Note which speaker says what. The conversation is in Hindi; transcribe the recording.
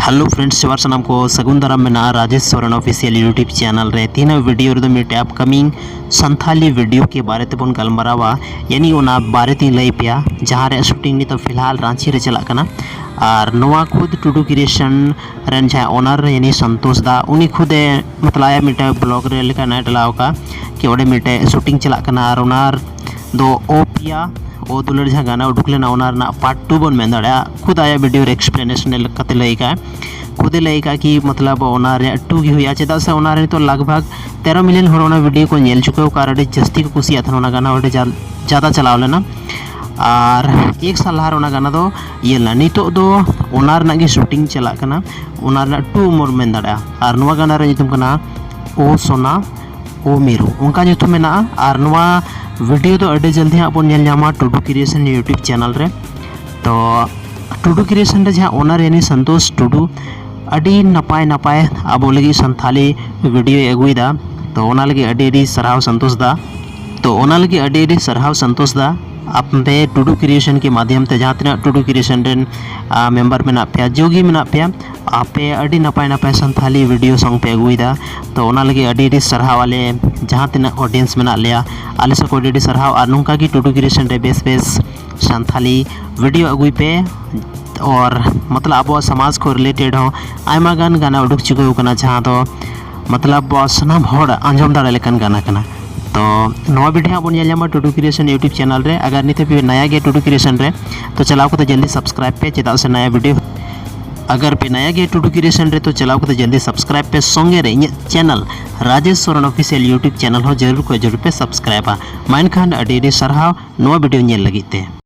Speaker 1: हेलो फ्रेंड्स जवार सनाम को सगुन दाराम में Rajesh Soren official YouTube channel रे तीन वीडियो रे मिटे अपकमिंग संथाली वीडियो के बारे ते बन गलमारावा यानी ओना बारे ती लई पिया जहां रे शूटिंग नि तो फिलहाल रांची रे चला कना और नोआ खुद टुडू क्रिएशन रन जहां ओनर यानी संतोष दा उनी खुदे मतलब मिटे ब्लॉग रे लेका नाइट लाव का कि ओडे मिटे शूटिंग चला कना और ओनर दो ओ पिया ओ दुलर जहाँ गाना उडुक लेना ओनार ना पार्ट 2 बन में दाड़ा खुद आया वीडियो एक्सप्लेनेशन कते लईका खुदे लईका कि मतलब ओनार 2 की हुई चेदा से ओनार तो लगभग 13 मिलियन हर ओना वीडियो को नेल चुके और अड़ी जस्ती को कुसिया था ओना गाना ओडे ज़्यादा चलाव लेना और एक साल लहार ओना गाना दो ये ला नितो दो ओनार ना की शूटिंग चला कना ओनार ना 2 मोर में दाड़ा और नवा गाना रे नितुम कना ओ सोना ओ मीरू उनका नितुम में ना और नवा वीडियो तो अड़े जल्दी हाँ बन नामा टुडू क्रिएशन यूट्यूब चैनल रे तो टुडू क्रिएशन रे जहाँ ओनर यानी संतोष टुडू अड़ी नपाय नपाय अब लगी संथाली वीडियो अगुईदा तो ओना लगी अड़ी सराव संतोष दा तो ओना लगी अड़ी सराव संतोष दा अपने टुडू क्रिएशन के माध्यम से जहाँ तना टुडू क्रिएशन रेन मेंबर में पे जोगी में पे आपे अड़ी नपाय नपाय संथाली वीडियो सॉन्ग पे अगुईदा तो ओना लगी अड़ी सराव वाले जहाँ तना ऑडियंस में लिया आले से को अड़ी सराव और नुका की टुडू क्रिएशन रे बेस बेस संथाली वीडियो अगुई पे और मतलब अब समाज को रिलेटेड हो आयमा गान गाना उडुक चुके होकना जहाँ तो मतलब सनाम हड़ आंजम दाड़ा लेकन गाना कना तो नवा वीडियो बन नामा टुडू क्रिएशन यूट्यूब चैनल रे अगर नित पे नया गया टुडू क्रिएशन रे तो चलाओ को तो जल्दी सब्सक्राइब पे चेदा से नया वीडियो अगर पे नया गया टुडू क्रिएशन रे तो चलाओ को तो जल्दी सब्सक्राइब पे संगे रे channel Rajesh Soren official YouTube channel हो जरूर पे सब्सक्राइबा माइन खान अड़ी सराव नवा वीडियो नेल लगी ते।